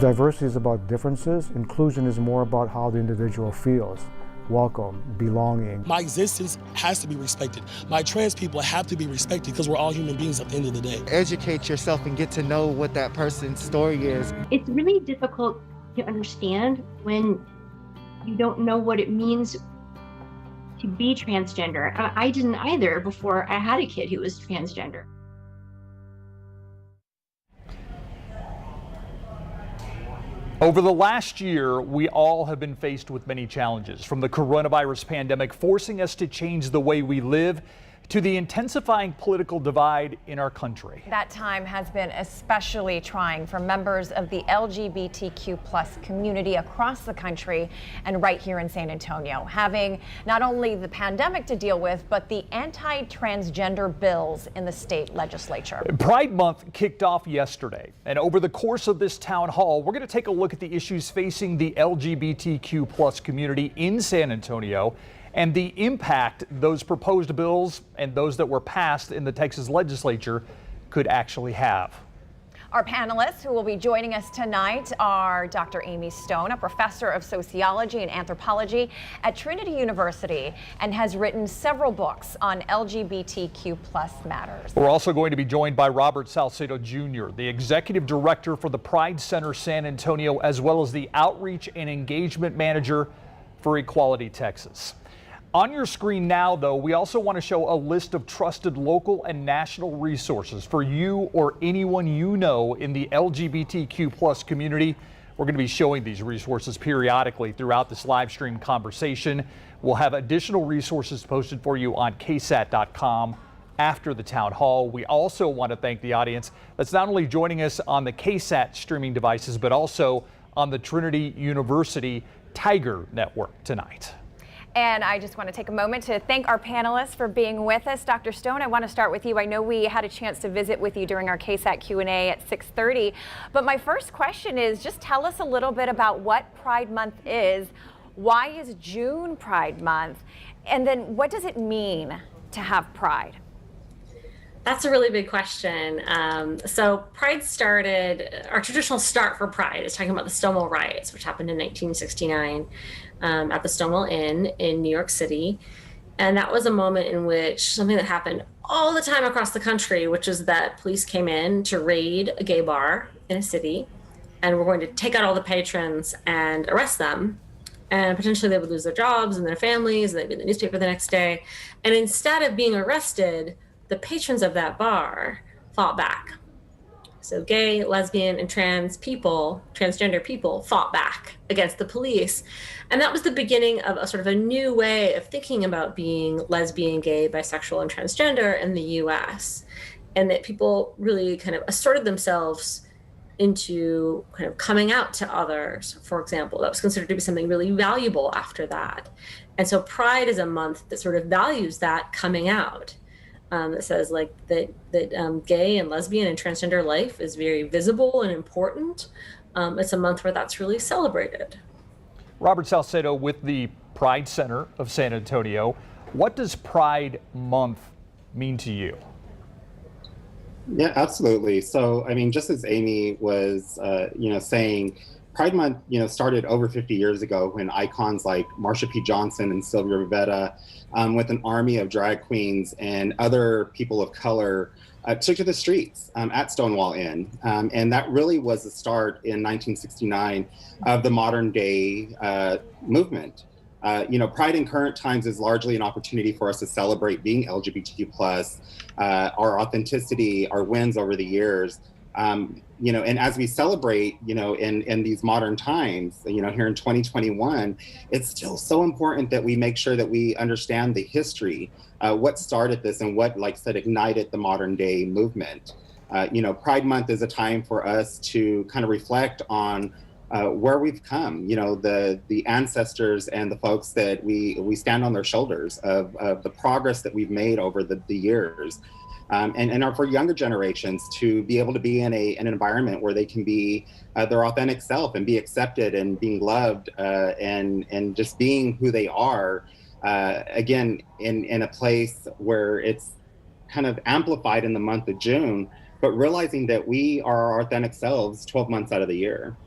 Diversity is about differences. Inclusion is more about how the individual feels. Welcome, belonging. My existence has to be respected. My trans people have to be respected because we're all human beings at the end of the day. Educate yourself and get to know what that person's story is. It's really difficult to understand when you don't know what it means to be transgender. I didn't either before I had a kid who was transgender. Over the last year, we all have been faced with many challenges, from the coronavirus pandemic forcing us to change the way we live to the intensifying political divide in our country. That time has been especially trying for members of the LGBTQ+ community across the country and right here in San Antonio, having not only the pandemic to deal with, but the anti-transgender bills in the state legislature. Pride Month kicked off yesterday, and over the course of this town hall, we're going to take a look at the issues facing the LGBTQ+ community in San Antonio and the impact those proposed bills and those that were passed in the Texas legislature could actually have. Our panelists who will be joining us tonight are Dr. Amy Stone, a professor of sociology and anthropology at Trinity University and has written several books on LGBTQ+ matters. We're also going to be joined by Robert Salcedo Jr., the executive director for the Pride Center San Antonio, as well as the outreach and engagement manager for Equality Texas. On your screen now, though, we also want to show a list of trusted local and national resources for you or anyone you know in the LGBTQ+ community. We're going to be showing these resources periodically throughout this live stream conversation. We'll have additional resources posted for you on KSAT.com after the town hall. We also want to thank the audience that's not only joining us on the KSAT streaming devices, but also on the Trinity University Tiger Network tonight. And I just want to take a moment to thank our panelists for being with us. Dr. Stone, I want to start with you. I know we had a chance to visit with you during our KSAT Q&A at 6:30, but my first question is just tell us a little bit about what Pride Month is. Why is June Pride Month? And then what does it mean to have pride? That's a really big question. So Pride started, our traditional start for Pride is talking about the Stonewall riots, which happened in 1969 at the Stonewall Inn in New York City. And that was a moment in which something that happened all the time across the country, which is that police came in to raid a gay bar in a city and were going to take out all the patrons and arrest them. And potentially they would lose their jobs and their families, and they'd be in the newspaper the next day. And instead of being arrested, the patrons of that bar fought back. So gay, lesbian, and transgender people fought back against the police. And that was the beginning of a sort of a new way of thinking about being lesbian, gay, bisexual, and transgender in the US. And that people really kind of asserted themselves into kind of coming out to others, for example. That was considered to be something really valuable after that. And so Pride is a month that sort of values that coming out. That says like that gay and lesbian and transgender life is very visible and important. It's a month where that's really celebrated. Robert Salcedo with the Pride Center of San Antonio. What does Pride Month mean to you? Yeah, absolutely. So, I mean, just as Amy was, saying, Pride Month, started over 50 years ago when icons like Marsha P. Johnson and Sylvia Rivetta, with an army of drag queens and other people of color, took to the streets at Stonewall Inn. And that really was the start in 1969 of the modern day movement. Pride in current times is largely an opportunity for us to celebrate being LGBTQ+, our authenticity, our wins over the years. And as we celebrate, in these modern times, here in 2021, it's still so important that we make sure that we understand the history, what started this and what, like I said, ignited the modern day movement. Pride Month is a time for us to kind of reflect on where we've come, the ancestors and the folks that we stand on their shoulders of the progress that we've made over the years. And for younger generations to be able to be in an environment where they can be their authentic self and be accepted and being loved and just being who they are, again, in a place where it's kind of amplified in the month of June, but realizing that we are our authentic selves 12 months out of the year.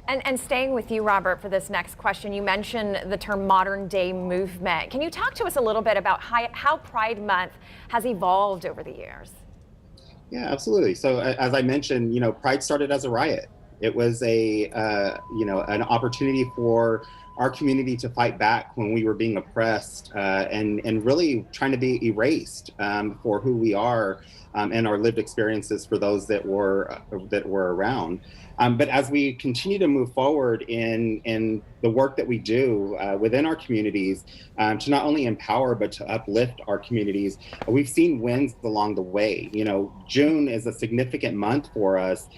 And staying with you, Robert, for this next question, you mentioned the term modern day movement. Can you talk to us a little bit about how Pride Month has evolved over the years? Yeah, absolutely. So as I mentioned, Pride started as a riot. It was an opportunity for our community to fight back when we were being oppressed and really trying to be erased for who we are and our lived experiences for those that were around. But as we continue to move forward in the work that we do within our communities to not only empower but to uplift our communities, we've seen wins along the way. June is a significant month for us.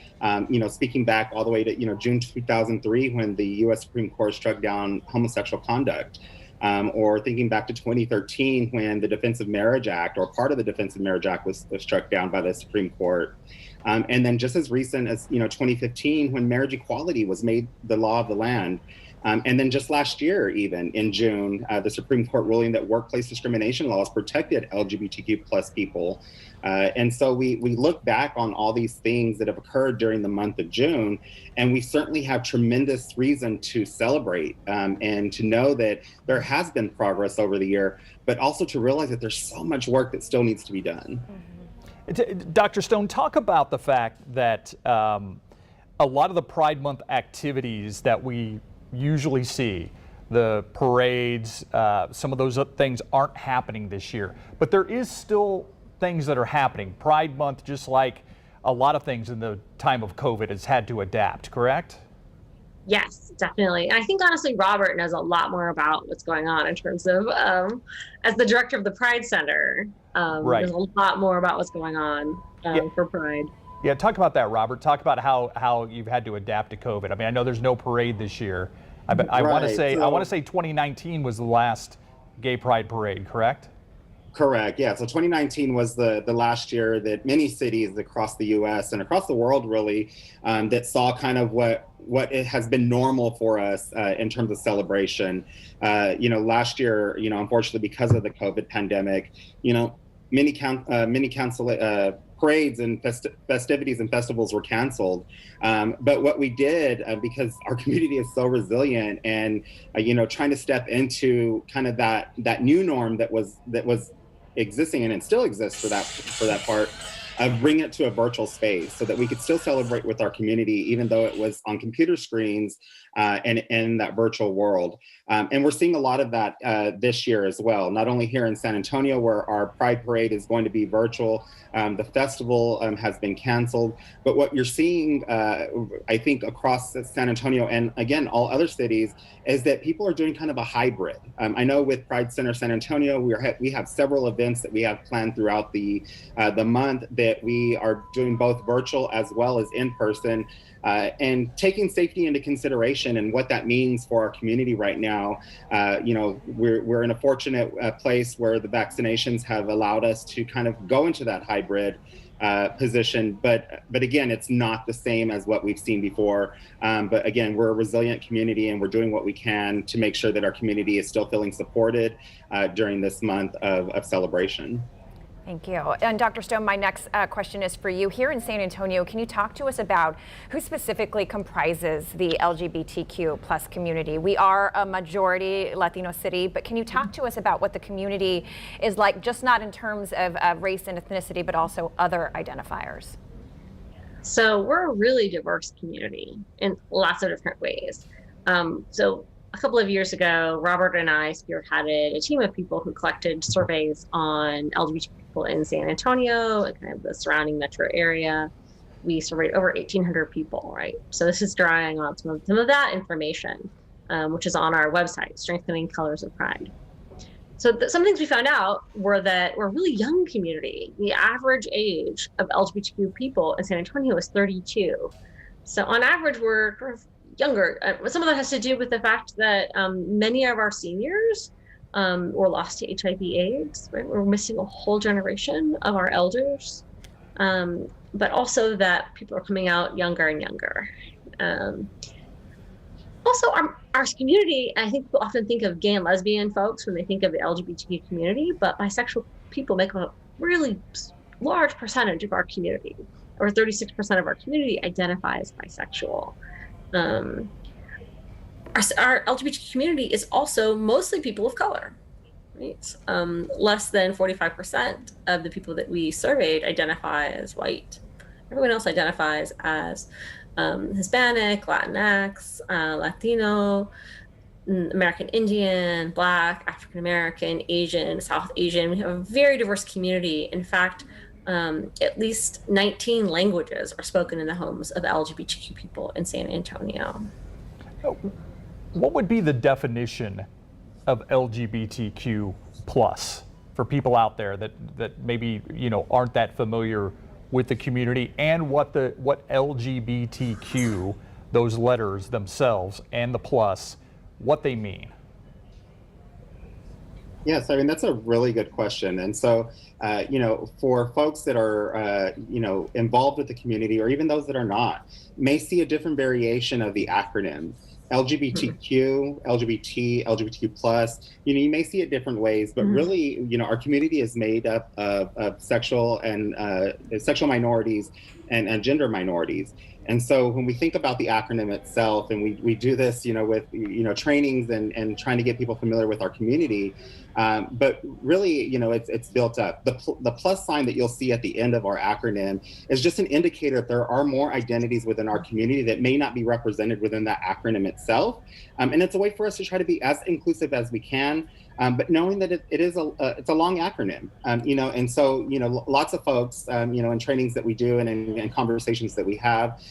Speaking back all the way to June 2003 when the U.S. Supreme Court struck down homosexual conduct. Or thinking back to 2013 when the Defense of Marriage Act, or part of the Defense of Marriage Act, was struck down by the Supreme Court. And then just as recent as 2015 when marriage equality was made the law of the land. And then just last year, even in June, the Supreme Court ruling that workplace discrimination laws protected LGBTQ plus people. And so we look back on all these things that have occurred during the month of June, and we certainly have tremendous reason to celebrate and to know that there has been progress over the year, but also to realize that there's so much work that still needs to be done. Dr. Stone, talk about the fact that a lot of the Pride Month activities that we usually see, the parades, some of those things aren't happening this year, but there is still things that are happening. Pride Month, just like a lot of things in the time of COVID, has had to adapt, correct? Yes, definitely. And I think honestly, Robert knows a lot more about what's going on in terms of, as the director of the Pride Center, right. There's a lot more about what's going on for Pride. Yeah, talk about that, Robert. Talk about how you've had to adapt to COVID. I mean, I know there's no parade this year. I want to say 2019 was the last gay pride parade, correct? Correct. Yeah. So 2019 was the last year that many cities across the U.S. and across the world really that saw kind of what it has been normal for us in terms of celebration. Last year, unfortunately, because of the COVID pandemic, many parades and festivities and festivals were canceled. But what we did, because our community is so resilient and, trying to step into kind of that new norm that was existing and it still exists for that part, bring it to a virtual space so that we could still celebrate with our community, even though it was on computer screens and in that virtual world. And we're seeing a lot of that this year as well, not only here in San Antonio, where our Pride Parade is going to be virtual. The festival has been canceled. But what you're seeing, I think, across San Antonio and, again, all other cities, is that people are doing kind of a hybrid. I know with Pride Center San Antonio, we have several events that we have planned throughout the month that we are doing both virtual as well as in person. And taking safety into consideration and what that means for our community right now. We're in a fortunate place where the vaccinations have allowed us to kind of go into that hybrid position, but again, it's not the same as what we've seen before. But again, we're a resilient community and we're doing what we can to make sure that our community is still feeling supported during this month of celebration. Thank you. And Dr. Stone, my next question is for you. Here in San Antonio, can you talk to us about who specifically comprises the LGBTQ plus community? We are a majority Latino city, but can you talk to us about what the community is like, just not in terms of race and ethnicity, but also other identifiers? So we're a really diverse community in lots of different ways. So a couple of years ago, Robert and I spearheaded a team of people who collected surveys on LGBT people in San Antonio and kind of the surrounding metro area. We surveyed over 1,800 people, right? So this is drawing on some of that information, which is on our website, Strengthening Colors of Pride. So some things we found out were that we're a really young community. The average age of LGBTQ people in San Antonio is 32. So on average, we're younger. Some of that has to do with the fact that many of our seniors were lost to HIV/AIDS. Right? We're missing a whole generation of our elders, but also that people are coming out younger and younger. Also, our community, I think people often think of gay and lesbian folks when they think of the LGBTQ community, but bisexual people make a really large percentage of our community. Over 36% of our community identifies bisexual. our LGBT community is also mostly people of color. Right? Less than 45% of the people that we surveyed identify as white. Everyone else identifies as Hispanic, Latinx, Latino, American Indian, Black, African American, Asian, South Asian. We have a very diverse community. In fact, at least 19 languages are spoken in the homes of LGBTQ people in San Antonio. What would be the definition of LGBTQ plus for people out there that maybe aren't that familiar with the community, and what LGBTQ, those letters themselves and the plus, what they mean? Yes, I mean, that's a really good question. And so, for folks that are, involved with the community, or even those that are not, may see a different variation of the acronym. LGBTQ, LGBT, LGBTQ plus, you may see it different ways, but really, our community is made up of sexual and sexual minorities and gender minorities. And so when we think about the acronym itself, and we do this, with, trainings and trying to get people familiar with our community, but really, it's built up. The plus sign that you'll see at the end of our acronym is just an indicator that there are more identities within our community that may not be represented within that acronym itself. And it's a way for us to try to be as inclusive as we can, but knowing that it's a long acronym, and so, lots of folks, in trainings that we do and in conversations that we have,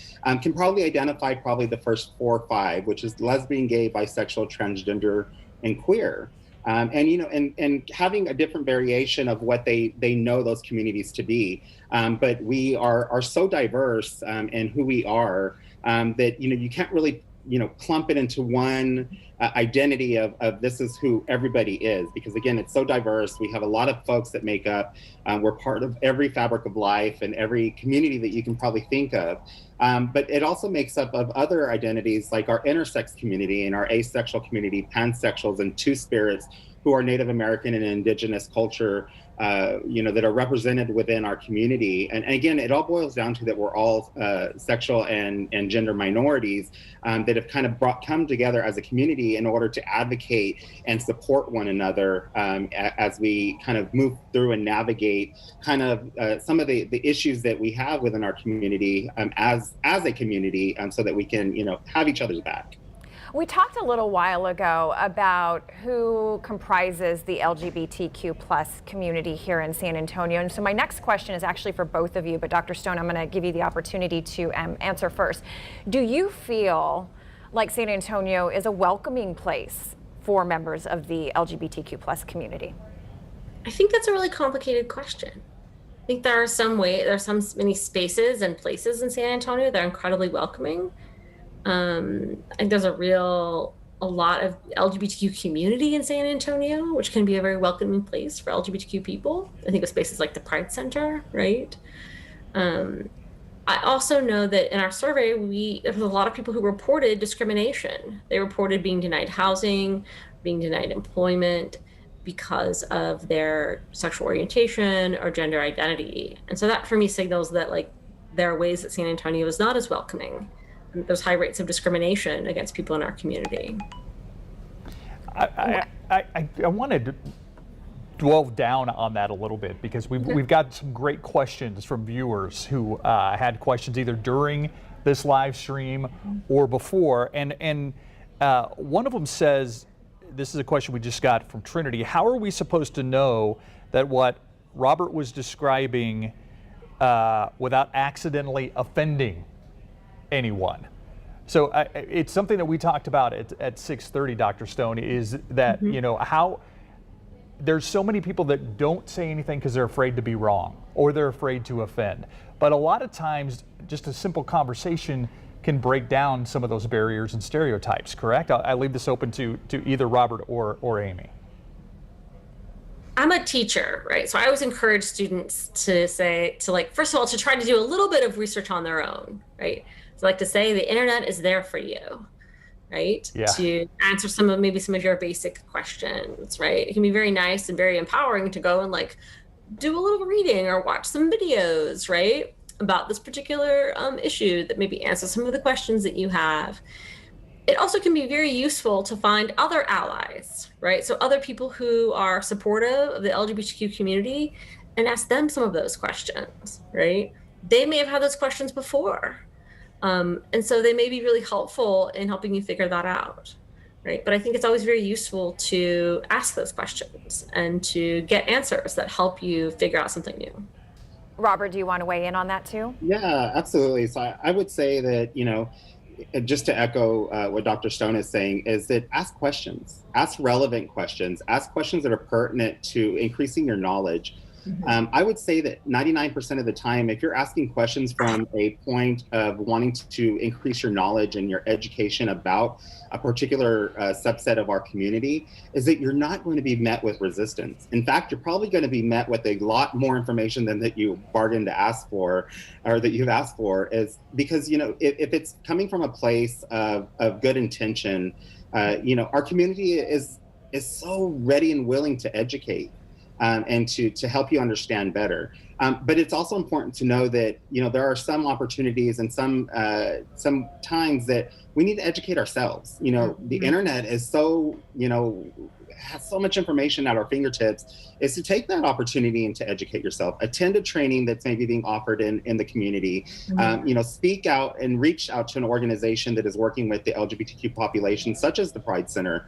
can probably identify the first 4 or 5, which is lesbian, gay, bisexual, transgender, and queer. And having a different variation of what they know those communities to be. But we are so diverse in who we are that, you can't really, clump it into one identity of this is who everybody is, because again, it's so diverse. We have a lot of folks that make up, we're part of every fabric of life and every community that you can probably think of. But it also makes up of other identities like our intersex community and our asexual community, pansexuals and two-spirits who are Native American and indigenous culture, that are represented within our community. And again, it all boils down to that we're all sexual and gender minorities that have kind of come together as a community in order to advocate and support one another as we kind of move through and navigate kind of some of the issues that we have within our community as a community, so that we can, have each other's back. We talked a little while ago about who comprises the LGBTQ plus community here in San Antonio. And so my next question is actually for both of you, but Dr. Stone, I'm going to give you the opportunity to answer first. Do you feel like San Antonio is a welcoming place for members of the LGBTQ plus community? I think that's a really complicated question. I think there are many spaces and places in San Antonio that are incredibly welcoming. I think there's a lot of LGBTQ community in San Antonio, which can be a very welcoming place for LGBTQ people. I think of spaces like the Pride Center, right? I also know that in our survey, there was a lot of people who reported discrimination. They reported being denied housing, being denied employment because of their sexual orientation or gender identity. And so that for me signals that there are ways that San Antonio is not as welcoming. There's high rates of discrimination against people in our community. I wanted to dwell down on that a little bit, because we've got some great questions from viewers who had questions either during this live stream or before. And one of them says, this is a question we just got from Trinity: how are we supposed to know that what Robert was describing without accidentally offending anyone? So it's something that we talked about at 6:30, Dr. Stone, is that, how there's so many people that don't say anything because they're afraid to be wrong or they're afraid to offend. But a lot of times, just a simple conversation can break down some of those barriers and stereotypes, correct? I leave this open to either Robert or Amy. I'm a teacher, right? So I always encourage students to first of all, to try to do a little bit of research on their own, right? So I like to say the internet is there for you, right? Yeah. To answer some of your basic questions, right? It can be very nice and very empowering to go and do a little reading or watch some videos, right? About this particular issue that maybe answer some of the questions that you have. it also can be very useful to find other allies, right? So other people who are supportive of the LGBTQ community and ask them some of those questions, right? They may have had those questions before. And so they may be really helpful in helping you figure that out, right? But I think it's always very useful to ask those questions and to get answers that help you figure out something new. Robert, do you want to weigh in on that too? Yeah, absolutely. So I would say that, just to echo what Dr. Stone is saying, is that ask questions, ask relevant questions, ask questions that are pertinent to increasing your knowledge. I would say that 99% of the time, if you're asking questions from a point of wanting to increase your knowledge and your education about a particular subset of our community, is that you're not going to be met with resistance. In fact, you're probably going to be met with a lot more information than that you bargained to ask for, or that you've asked for, is because, if it's coming from a place of good intention, our community is so ready and willing to educate. And to help you understand better. But it's also important to know that, there are some opportunities and some times that we need to educate ourselves. The internet is so, has so much information at our fingertips, is to take that opportunity and to educate yourself. Attend a training that's maybe being offered in the community. Speak out and reach out to an organization that is working with the LGBTQ population, such as the Pride Center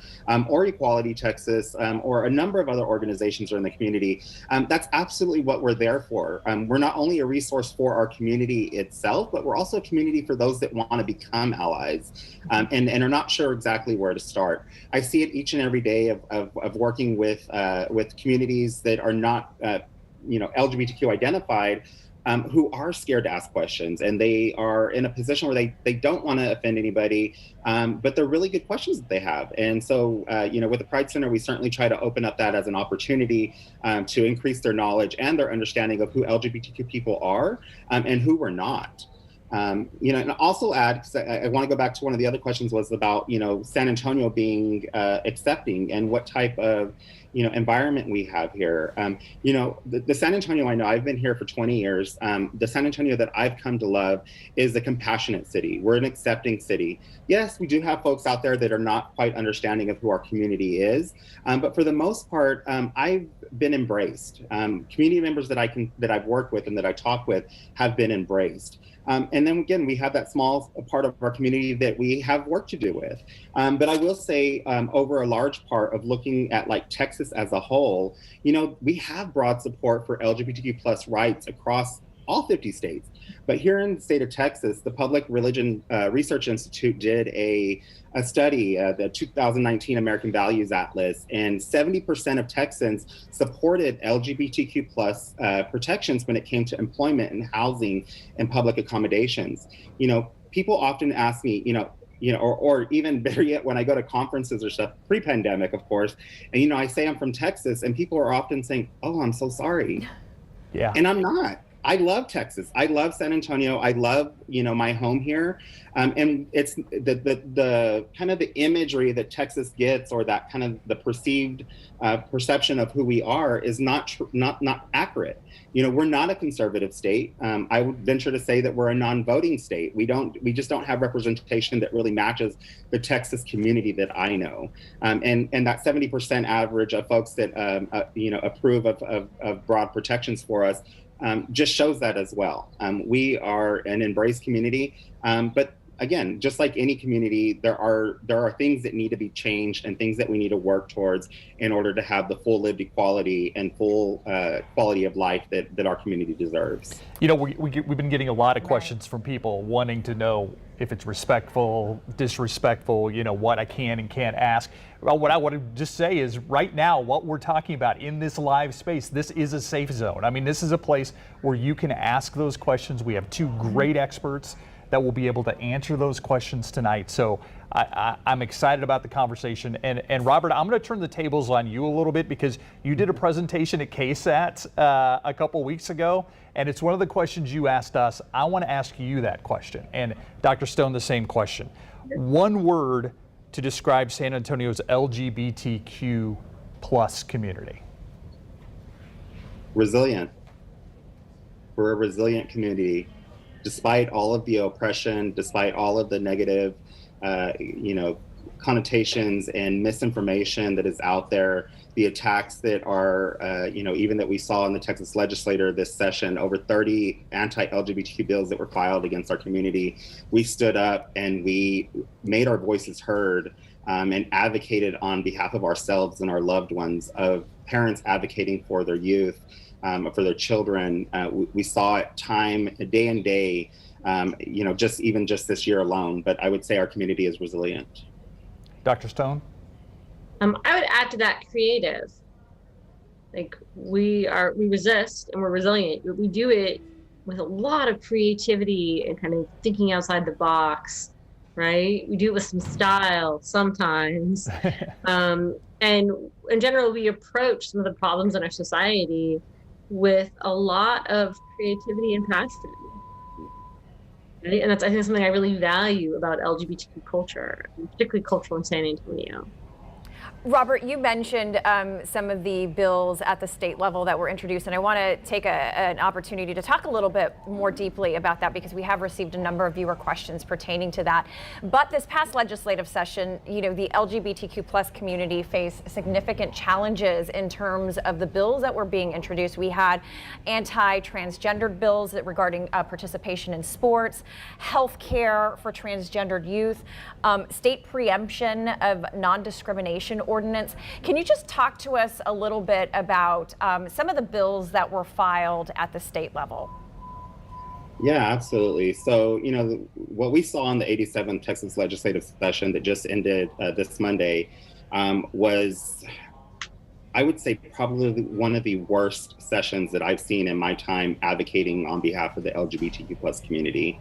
or Equality Texas or a number of other organizations in the community. That's absolutely what we're there for. We're not only a resource for our community itself, but we're also a community for those that want to become allies and are not sure exactly where to start. I see it each and every day of working with communities that are not, LGBTQ identified, who are scared to ask questions, and they are in a position where they don't want to offend anybody, but they're really good questions that they have. And so, with the Pride Center, we certainly try to open up that as an opportunity to increase their knowledge and their understanding of who LGBTQ people are and who we're not. And also add, because I want to go back to one of the other questions was about, San Antonio being accepting and what type of, environment we have here. The San Antonio I know, I've been here for 20 years. The San Antonio that I've come to love is a compassionate city. We're an accepting city. Yes, we do have folks out there that are not quite understanding of who our community is. But for the most part, I've been embraced. Community members that I've worked with and that I talk with have been embraced. And then again, we have that small part of our community that we have work to do with. But I will say over a large part of looking at like Texas as a whole, we have broad support for LGBTQ plus rights across all 50 states. But here in the state of Texas, the Public Religion Research Institute did a study, the 2019 American Values Atlas, and 70% of Texans supported LGBTQ plus protections when it came to employment and housing and public accommodations. People often ask me, or even better yet, when I go to conferences or stuff, pre-pandemic, of course, and, I say I'm from Texas, and people are often saying, oh, I'm so sorry. Yeah. And I'm not. I love Texas. I love San Antonio. I love, my home here. And it's the kind of the imagery that Texas gets, or that kind of the perceived perception of who we are, is not accurate. We're not a conservative state. I would venture to say that we're a non-voting state. We just don't have representation that really matches the Texas community that I know. And that 70% average of folks that approve of broad protections for us just shows that as well. We are an embraced community, but again, just like any community, there are things that need to be changed and things that we need to work towards in order to have the full lived equality and full quality of life that our community deserves. We've been getting a lot of questions from people wanting to know if it's respectful, disrespectful, what I can and can't ask. Well, what I want to just say is right now, what we're talking about in this live space, this is a safe zone. I mean, this is a place where you can ask those questions. We have two great experts that will be able to answer those questions tonight. So I'm excited about the conversation. And Robert, I'm going to turn the tables on you a little bit, because you did a presentation at KSAT a couple weeks ago, and it's one of the questions you asked us. I want to ask you that question, and Dr. Stone, the same question. One word to describe San Antonio's LGBTQ plus community. Resilient. We're a resilient community. Despite all of the oppression, despite all of the negative connotations and misinformation that is out there, the attacks that are, even that we saw in the Texas legislature this session, over 30 anti-LGBTQ bills that were filed against our community. We stood up and we made our voices heard and advocated on behalf of ourselves and our loved ones, of parents advocating for their youth, for their children. We saw it day and day, just this year alone, but I would say our community is resilient. Dr. Stone? I would add to that creative. Like we resist and we're resilient, but we do it with a lot of creativity and kind of thinking outside the box, right? We do it with some style sometimes. And in general, we approach some of the problems in our society with a lot of creativity and passion. Right? And that's, I think, something I really value about LGBTQ culture, particularly cultural in San Antonio. Robert, you mentioned some of the bills at the state level that were introduced, and I want to take an opportunity to talk a little bit more deeply about that, because we have received a number of viewer questions pertaining to that. But this past legislative session, the LGBTQ plus community faced significant challenges in terms of the bills that were being introduced. We had anti-transgendered bills regarding participation in sports, health care for transgendered youth, state preemption of non-discrimination ordinance. Can you just talk to us a little bit about some of the bills that were filed at the state level? Yeah, absolutely. So, what we saw in the 87th Texas legislative session that just ended this Monday was, I would say, probably one of the worst sessions that I've seen in my time advocating on behalf of the LGBTQ plus community.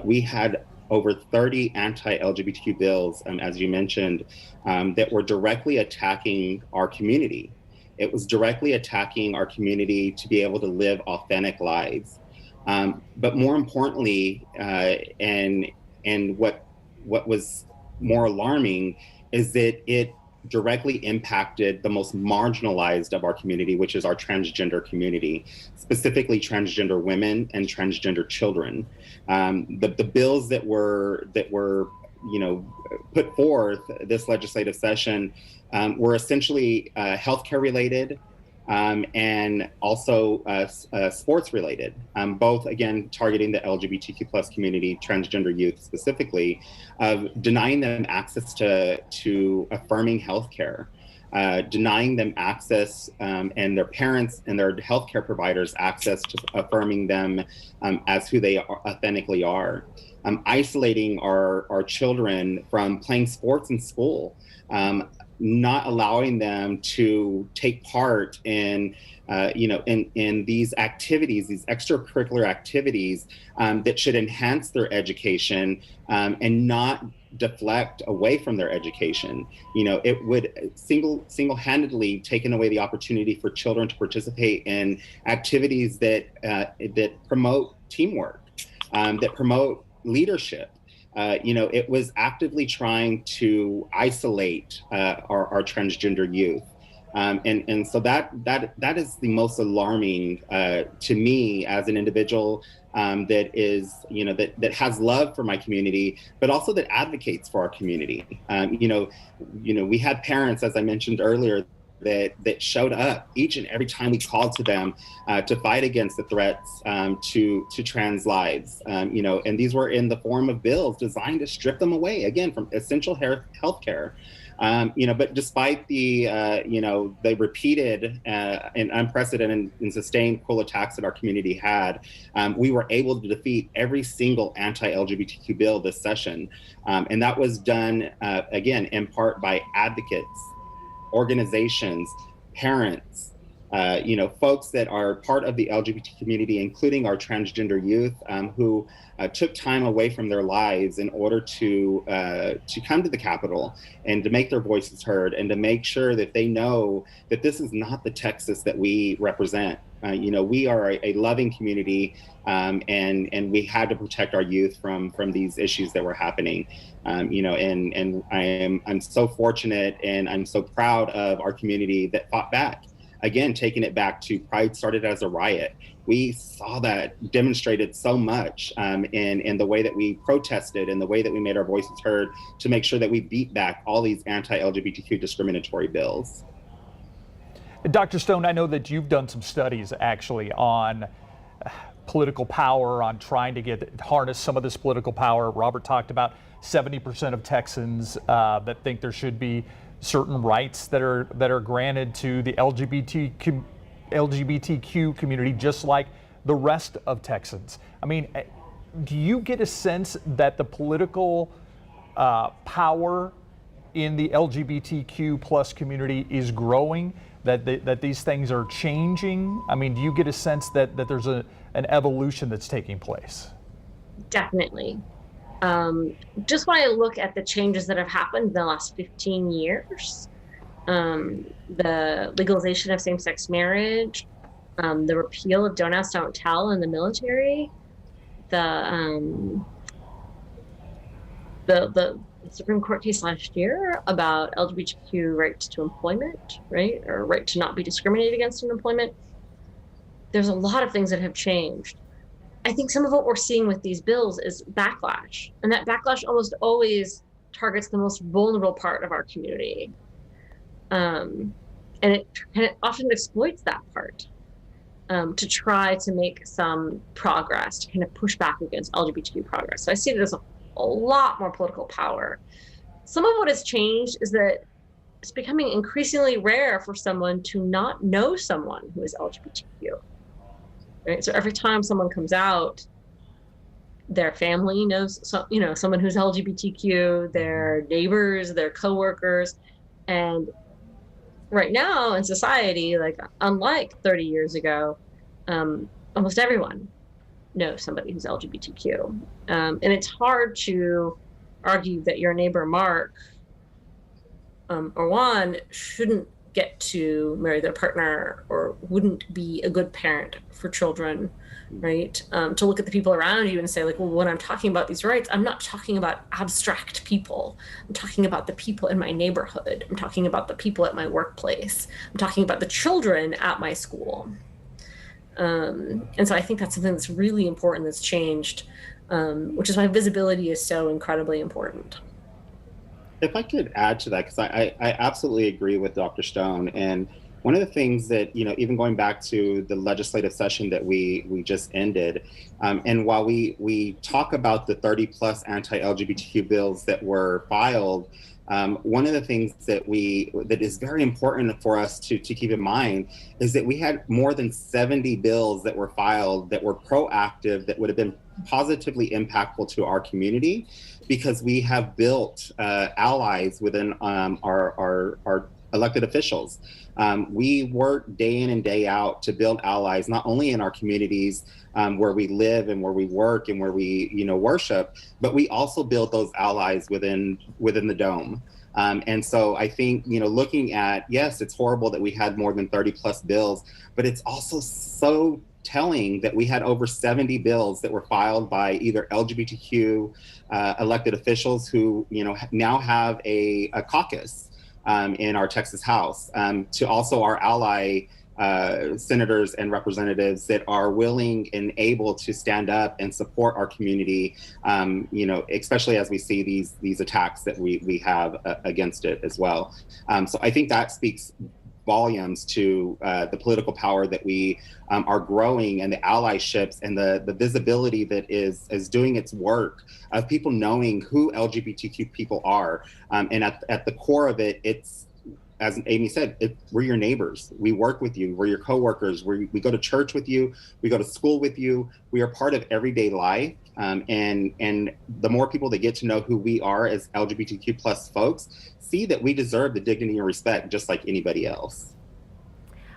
We had over 30 anti-LGBTQ bills, as you mentioned, that were directly attacking our community. It was directly attacking our community to be able to live authentic lives. But more importantly, and what was more alarming is that it directly impacted the most marginalized of our community, which is our transgender community, specifically transgender women and transgender children. The bills that were put forth this legislative session were essentially healthcare related and also sports related, both again targeting the LGBTQ plus community, transgender youth specifically, denying them access to affirming healthcare, denying them access and their parents and their healthcare providers access to affirming them as who they authentically are, isolating our children from playing sports in school, not allowing them to take part in these activities, these extracurricular activities that should enhance their education and not deflect away from their education. It would single-handedly taken away the opportunity for children to participate in activities that promote teamwork, that promote leadership. It was actively trying to isolate our transgender youth. And so that is the most alarming to me as an individual that is, that has love for my community, but also that advocates for our community. We had parents, as I mentioned earlier, that showed up each and every time we called to them to fight against the threats to trans lives. And these were in the form of bills designed to strip them away, again, from essential health care. But despite the repeated and unprecedented and sustained cruel attacks that our community had, we were able to defeat every single anti-LGBTQ bill this session. And that was done, again, in part by advocates, organizations, parents, folks that are part of the LGBT community, including our transgender youth, who took time away from their lives in order to come to the Capitol and to make their voices heard and to make sure that they know that this is not the Texas that we represent. We are a loving community, and we had to protect our youth from these issues that were happening. And I'm so fortunate and I'm so proud of our community that fought back. again, taking it back to Pride started as a riot. We saw that demonstrated so much in the way that we protested and the way that we made our voices heard to make sure that we beat back all these anti-LGBTQ discriminatory bills. Dr. Stone, I know that you've done some studies actually on political power, on trying to harness some of this political power. Robert talked about 70% of Texans that think there should be certain rights that are granted to the LGBTQ community, just like the rest of Texans. I mean, do you get a sense that the political power in the LGBTQ plus community is growing, that these things are changing? I mean, do you get a sense that there's an evolution that's taking place? Definitely. Just when I look at the changes that have happened in the last 15 years, the legalization of same-sex marriage, the repeal of Don't Ask, Don't Tell in the military, the Supreme Court case last year about LGBTQ rights to employment, right, or right to not be discriminated against in employment. There's a lot of things that have changed. I think some of what we're seeing with these bills is backlash, and that backlash almost always targets the most vulnerable part of our community. And it often exploits that part to try to make some progress, to kind of push back against LGBTQ progress. So I see it as a lot more political power. Some of what has changed is that it's becoming increasingly rare for someone to not know someone who is LGBTQ. Right? So every time someone comes out, their family knows someone who's LGBTQ, their neighbors, their coworkers, and right now in society, like unlike 30 years ago, almost everyone knows somebody who's LGBTQ. And it's hard to argue that your neighbor Mark or Juan shouldn't get to marry their partner or wouldn't be a good parent for children, right? To look at the people around you and say, like, well, when I'm talking about these rights, I'm not talking about abstract people. I'm talking about the people in my neighborhood. I'm talking about the people at my workplace. I'm talking about the children at my school. And so I think that's something that's really important that's changed, which is why visibility is so incredibly important. If I could add to that, because I absolutely agree with Dr. Stone. And one of the things that, even going back to the legislative session that we just ended, and while we talk about the 30 plus anti-LGBTQ bills that were filed, one of the things that is very important for us to keep in mind is that we had more than 70 bills that were filed that were proactive, that would have been positively impactful to our community, because we have built allies within our elected officials. We work day in and day out to build allies, not only in our communities where we live and where we work and where we worship, but we also build those allies within the dome. And so I think, looking at, yes, it's horrible that we had more than 30 plus bills, but it's also so telling that we had over 70 bills that were filed by either LGBTQ elected officials who, now have a caucus in our Texas House, to also our ally senators and representatives that are willing and able to stand up and support our community, especially as we see these attacks that we have against it as well. So I think that speaks volumes to the political power that we are growing, and the allyships and the visibility that is doing its work of people knowing who LGBTQ people are. And at the core of it, it's, as Amy said, we're your neighbors. We work with you. We're your coworkers. We go to church with you. We go to school with you. We are part of everyday life. And the more people that get to know who we are as LGBTQ plus folks, see that we deserve the dignity and respect just like anybody else.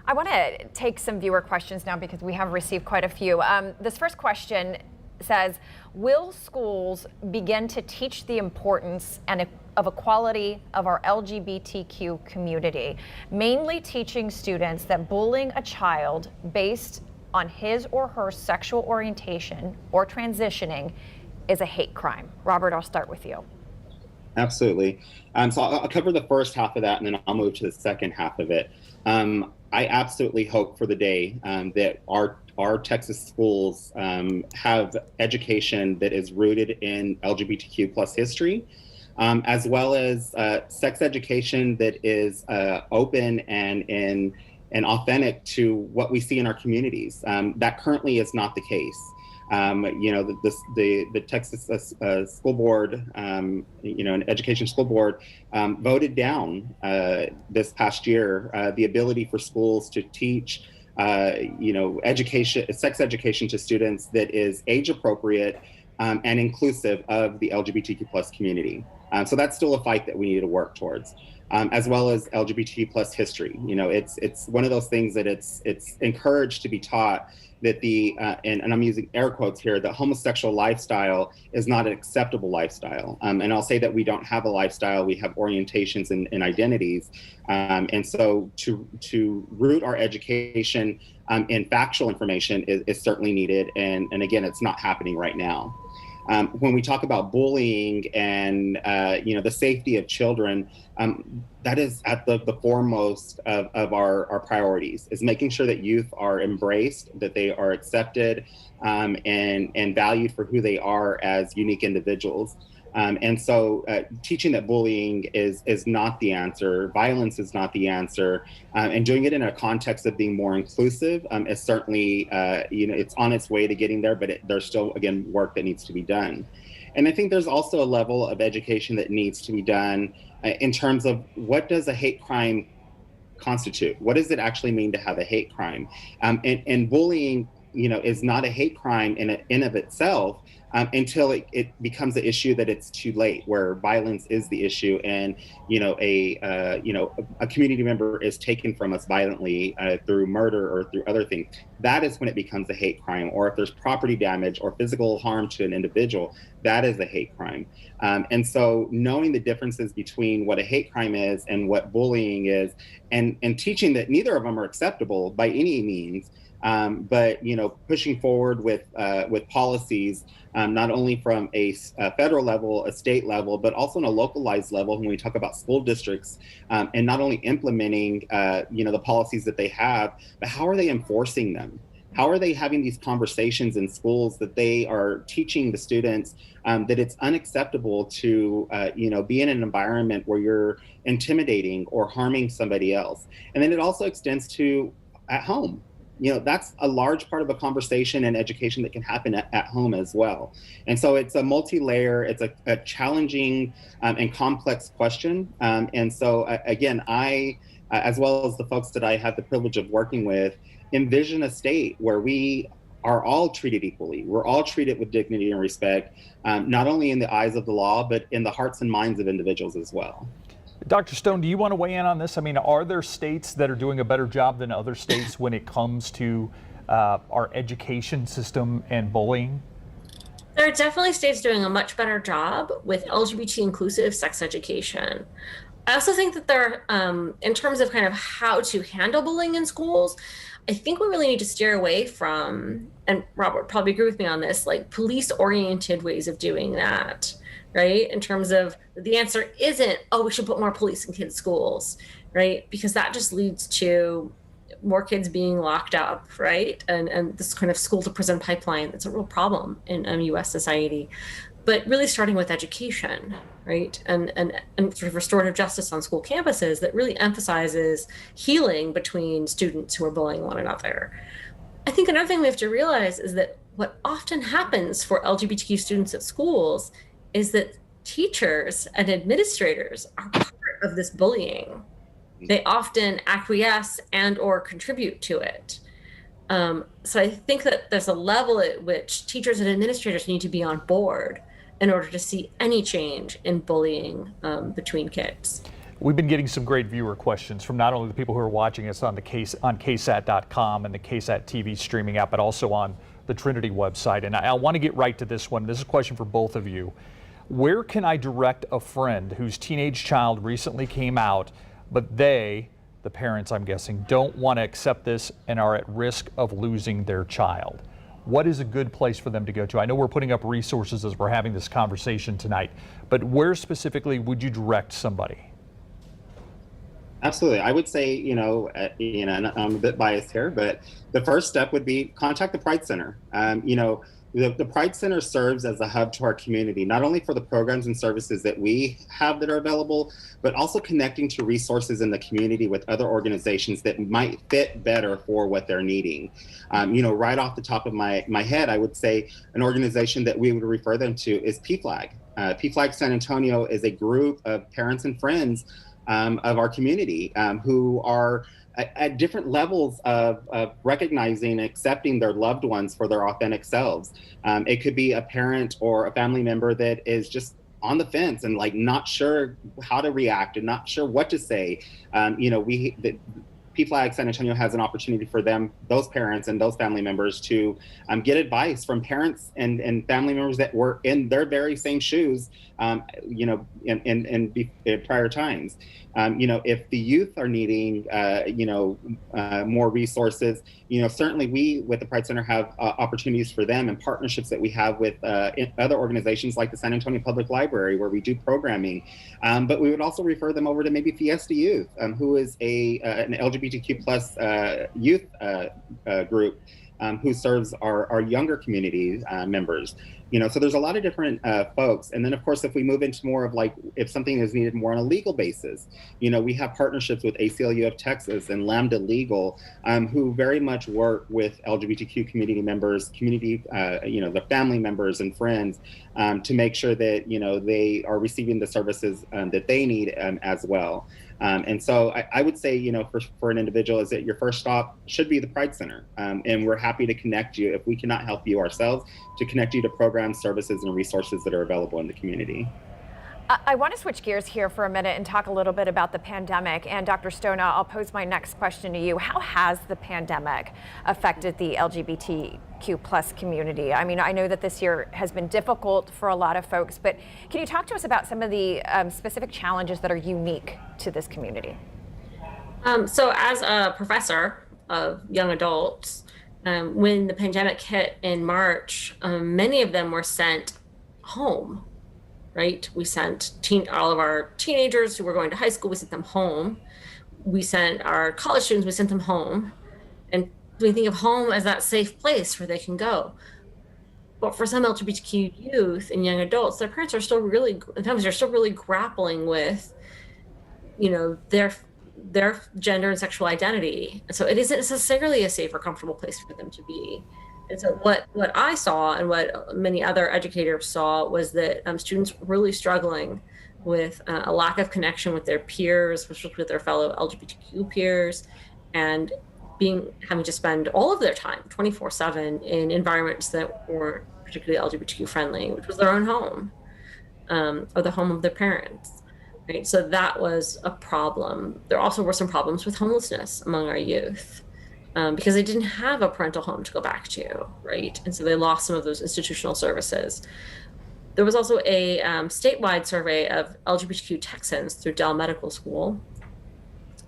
I want to take some viewer questions now because we have received quite a few. This first question says, will schools begin to teach the importance of equality of our LGBTQ community, mainly teaching students that bullying a child based on his or her sexual orientation or transitioning is a hate crime? Robert, I'll start with you. Absolutely. So I'll cover the first half of that, and then I'll move to the second half of it. I absolutely hope for the day that our Texas schools have education that is rooted in LGBTQ plus history, as well as sex education that is open and authentic to what we see in our communities. That currently is not the case. The Texas School Board, an education school board, voted down this past year the ability for schools to teach, sex education to students that is age appropriate and inclusive of the LGBTQ plus community. So that's still a fight that we need to work towards. As well as LGBTQ plus history. It's one of those things that it's encouraged to be taught that and I'm using air quotes here, the homosexual lifestyle is not an acceptable lifestyle. And I'll say that we don't have a lifestyle, we have orientations and identities. And so to root our education in factual information is certainly needed. And again, it's not happening right now. When we talk about bullying and the safety of children, that is at the foremost of our priorities, is making sure that youth are embraced, that they are accepted and valued for who they are as unique individuals. And so teaching that bullying is not the answer, violence is not the answer, and doing it in a context of being more inclusive is certainly, it's on its way to getting there, but there's still, again, work that needs to be done. And I think there's also a level of education that needs to be done in terms of what does a hate crime constitute? What does it actually mean to have a hate crime? And bullying, is not a hate crime in of itself, until it becomes an issue that it's too late, where violence is the issue, and a community member is taken from us violently through murder or through other things. That is when it becomes a hate crime. Or if there's property damage or physical harm to an individual, that is a hate crime. And so knowing the differences between what a hate crime is and what bullying is, and teaching that neither of them are acceptable by any means. But pushing forward with policies, not only from a federal level, a state level, but also on a localized level when we talk about school districts, and not only implementing the policies that they have, but how are they enforcing them? How are they having these conversations in schools that they are teaching the students that it's unacceptable to be in an environment where you're intimidating or harming somebody else? And then it also extends to at home. That's a large part of a conversation and education that can happen at home as well. And so it's a multi-layer, it's a challenging and complex question. And so again, I, as well as the folks that I have the privilege of working with, envision a state where we are all treated equally. We're all treated with dignity and respect, not only in the eyes of the law, but in the hearts and minds of individuals as well. Dr. Stone, do you want to weigh in on this? I mean, are there states that are doing a better job than other states when it comes to our education system and bullying? There are definitely states doing a much better job with LGBT inclusive sex education. I also think that there, in terms of kind of how to handle bullying in schools, I think we really need to steer away from, and Robert would probably agree with me on this, like police-oriented ways of doing that. Right? In terms of the answer isn't, oh, we should put more police in kids' schools, right? Because that just leads to more kids being locked up, right? And this kind of school to prison pipeline, that's a real problem in US society. But really starting with education, right? And sort of restorative justice on school campuses that really emphasizes healing between students who are bullying one another. I think another thing we have to realize is that what often happens for LGBTQ students at schools is that teachers and administrators are part of this bullying. They often acquiesce and or contribute to it. So I think that there's a level at which teachers and administrators need to be on board in order to see any change in bullying between kids. We've been getting some great viewer questions from not only the people who are watching us on KSAT.com and the KSAT TV streaming app, but also on the Trinity website. And I want to get right to this one. This is a question for both of you. Where can I direct a friend whose teenage child recently came out, but they, the parents I'm guessing, don't want to accept this and are at risk of losing their child? What is a good place for them to go to? I know we're putting up resources as we're having this conversation tonight, but where specifically would you direct somebody? Absolutely. I would say, and I'm a bit biased here, but the first step would be contact the Pride Center. The Pride Center serves as a hub to our community, not only for the programs and services that we have that are available, but also connecting to resources in the community with other organizations that might fit better for what they're needing. Right off the top of my head, I would say an organization that we would refer them to is PFLAG. PFLAG San Antonio is a group of parents and friends of our community who are at different levels of recognizing and accepting their loved ones for their authentic selves. It could be a parent or a family member that is just on the fence and like not sure how to react and not sure what to say. PFLAG San Antonio has an opportunity for those parents and those family members to get advice from parents and family members that were in their very same shoes, in prior times. If the youth are needing, more resources, certainly we with the Pride Center have opportunities for them and partnerships that we have with other organizations like the San Antonio Public Library, where we do programming. But we would also refer them over to maybe Fiesta Youth, who is an LGBTQ plus youth group who serves our younger community members. So there's a lot of different folks. And then, of course, if we move into more of like, if something is needed more on a legal basis, we have partnerships with ACLU of Texas and Lambda Legal, who very much work with LGBTQ community members, the family members and friends, to make sure that, they are receiving the services that they need as well. And so I would say, for an individual, is that your first stop should be the Pride Center. And we're happy to connect you, if we cannot help you ourselves, to connect you to programs, services, and resources that are available in the community. I want to switch gears here for a minute and talk a little bit about the pandemic. And Dr. Stone, I'll pose my next question to you. How has the pandemic affected the LGBTQ plus community? I mean, I know that this year has been difficult for a lot of folks, but can you talk to us about some of the specific challenges that are unique to this community? So as a professor of young adults, when the pandemic hit in March, many of them were sent home. Right? We sent all of our teenagers who were going to high school, we sent them home. We sent our college students, we sent them home. And we think of home as that safe place where they can go. But for some LGBTQ youth and young adults, their parents are still really, families are still really grappling with, their gender and sexual identity. And so it isn't necessarily a safe or comfortable place for them to be. And so what I saw and what many other educators saw was that students really struggling with a lack of connection with their peers, with their fellow LGBTQ peers, and having to spend all of their time 24/7 in environments that weren't particularly LGBTQ friendly, which was their own home or the home of their parents. Right? So that was a problem. There also were some problems with homelessness among our youth. Because they didn't have a parental home to go back to, right? And so they lost some of those institutional services. There was also a statewide survey of LGBTQ Texans through Dell Medical School,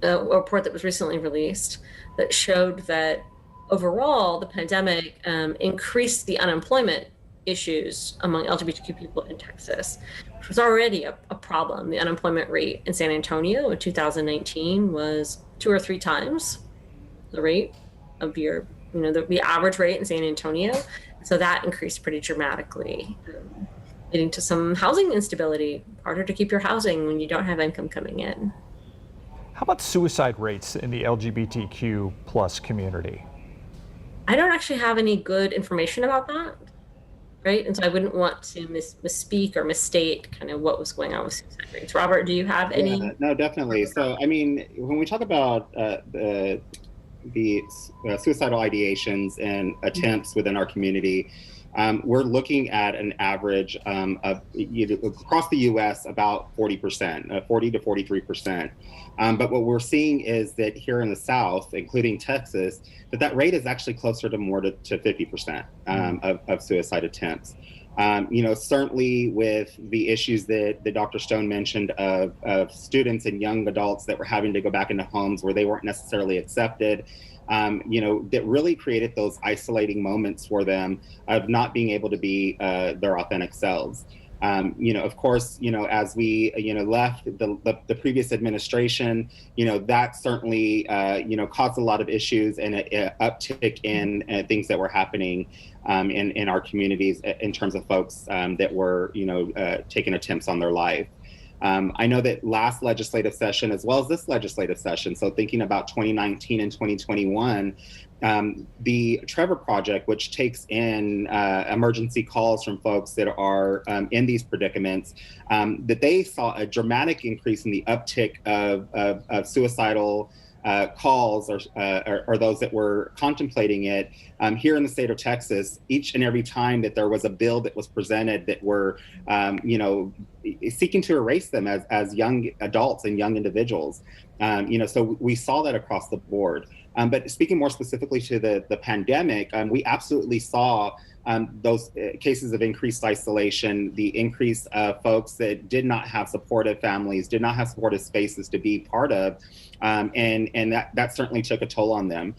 a report that was recently released that showed that overall the pandemic increased the unemployment issues among LGBTQ people in Texas, which was already a problem. The unemployment rate in San Antonio in 2019 was 2 or 3 times the rate of the average rate in San Antonio. So that increased pretty dramatically, leading to some housing instability, harder to keep your housing when you don't have income coming in. How about suicide rates in the LGBTQ plus community? I don't actually have any good information about that, right? And so I wouldn't want to misspeak or misstate kind of what was going on with suicide rates. Robert, do you have any? Yeah, no, definitely. So, I mean, when we talk about the suicidal ideations and attempts within our community, we're looking at an average of across the U.S. about 40%, 40 to 43%. But what we're seeing is that here in the South, including Texas, that rate is actually closer to more to 50% of suicide attempts. Certainly with the issues that Dr. Stone mentioned of students and young adults that were having to go back into homes where they weren't necessarily accepted, that really created those isolating moments for them of not being able to be their authentic selves. Of course, as we, left the previous administration, that certainly, caused a lot of issues and an uptick in things that were happening in our communities in terms of folks that were, taking attempts on their life. I know that last legislative session, as well as this legislative session, so thinking about 2019 and 2021, the Trevor Project, which takes in emergency calls from folks that are in these predicaments, that they saw a dramatic increase in the uptick of suicidal calls or those that were contemplating it here in the state of Texas. Each and every time that there was a bill that was presented that were, seeking to erase them as young adults and young individuals. So we saw that across the board. But speaking more specifically to the pandemic, we absolutely saw those cases of increased isolation, the increase of folks that did not have supportive families, did not have supportive spaces to be part of, and that certainly took a toll on them.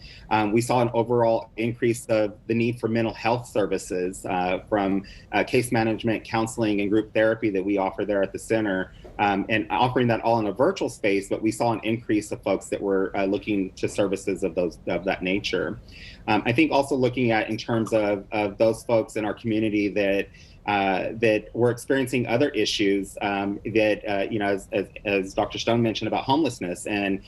We saw an overall increase of the need for mental health services from case management, counseling, and group therapy that we offer there at the center, and offering that all in a virtual space, but we saw an increase of folks that were looking to services of that nature. I think also looking at in terms of those folks in our community that were experiencing other issues that, as Dr. Stone mentioned about homelessness and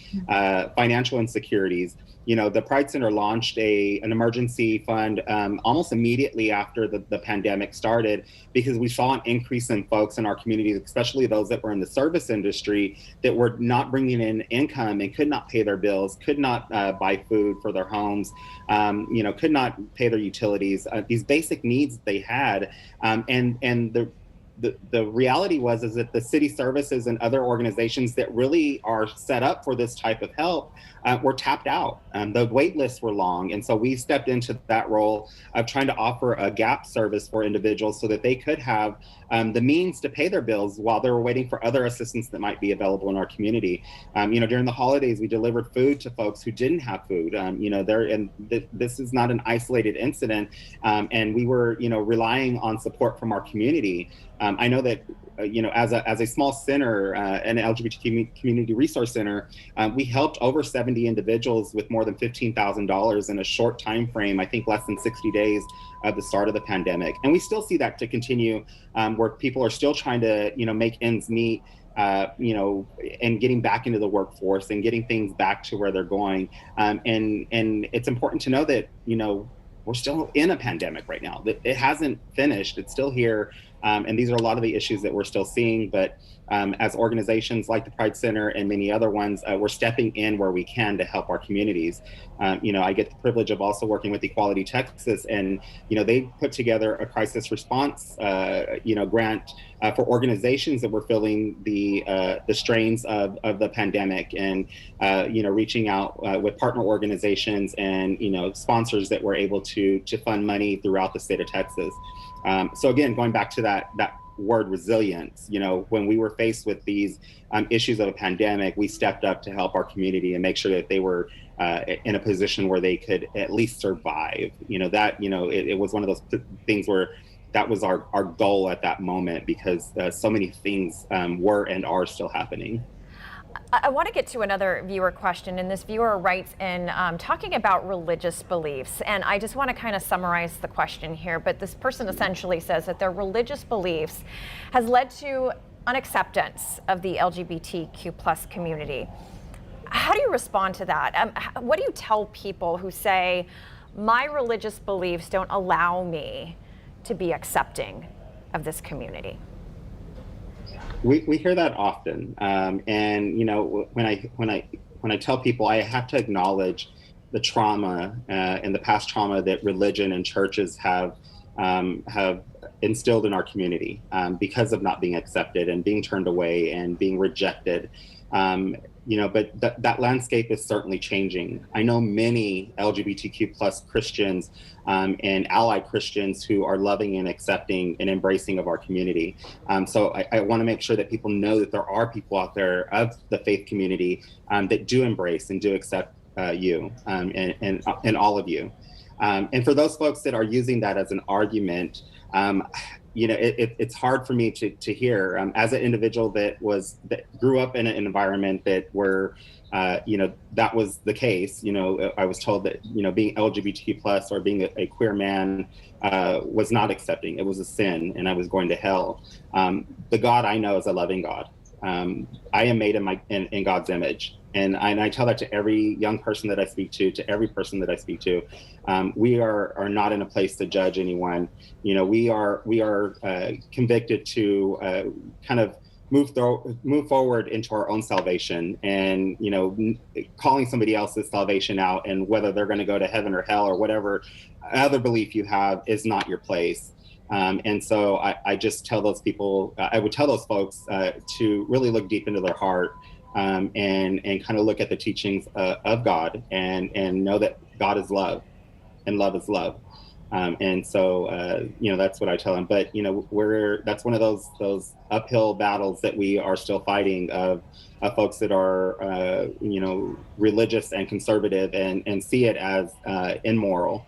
financial insecurities. The Pride Center launched an emergency fund almost immediately after the pandemic started, because we saw an increase in folks in our communities, especially those that were in the service industry, that were not bringing in income and could not pay their bills, could not buy food for their homes, could not pay their utilities, these basic needs they had. And the reality was that the city services and other organizations that really are set up for this type of help were tapped out. The wait lists were long. And so we stepped into that role of trying to offer a gap service for individuals so that they could have the means to pay their bills while they were waiting for other assistance that might be available in our community. During the holidays, we delivered food to folks who didn't have food. This is not an isolated incident. And we were, relying on support from our community. I know that, as a small center, an LGBTQ community resource center, we helped over 70 individuals with more than $15,000 in a short time frame, I think less than 60 days of the start of the pandemic. And we still see that to continue, where people are still trying to, make ends meet, and getting back into the workforce and getting things back to where they're going. And it's important to know that, we're still in a pandemic right now. It hasn't finished. It's still here. And these are a lot of the issues that we're still seeing. But as organizations like the Pride Center and many other ones, we're stepping in where we can to help our communities. I get the privilege of also working with Equality Texas, and they put together a crisis response grant for organizations that were feeling the strains of the pandemic, and reaching out with partner organizations and sponsors that were able to fund money throughout the state of Texas. So again, going back to that word resilience, when we were faced with these issues of a pandemic, we stepped up to help our community and make sure that they were in a position where they could at least survive. It was one of those things where that was our goal at that moment, because so many things were and are still happening. I want to get to another viewer question, and this viewer writes in talking about religious beliefs, and I just want to kind of summarize the question here, but this person essentially says that their religious beliefs has led to unacceptance of the LGBTQ plus community. How do you respond to that? What do you tell people who say, my religious beliefs don't allow me to be accepting of this community? We hear that often, and when I tell people, I have to acknowledge the trauma and the past trauma that religion and churches have instilled in our community because of not being accepted and being turned away and being rejected. But that landscape is certainly changing. I know many LGBTQ plus Christians and allied Christians who are loving and accepting and embracing of our community. So I want to make sure that people know that there are people out there of the faith community that do embrace and do accept you and all of you. And for those folks that are using that as an argument, it's hard for me to hear as an individual that grew up in an environment where that was the case. I was told that being LGBTQ plus or being a queer man was not accepting. It was a sin, and I was going to hell. The God I know is a loving God. I am made in God's image. And I tell that to every young person that I speak to every person that I speak to. We are not in a place to judge anyone. We are convicted to kind of move forward into our own salvation, and calling somebody else's salvation out, and whether they're going to go to heaven or hell or whatever other belief you have is not your place. And so I just tell those people, I would tell those folks to really look deep into their heart. And kind of look at the teachings of God and know that God is love and love is love. And so, that's what I tell them. But, that's one of those uphill battles that we are still fighting of folks that are, religious and conservative and see it as immoral.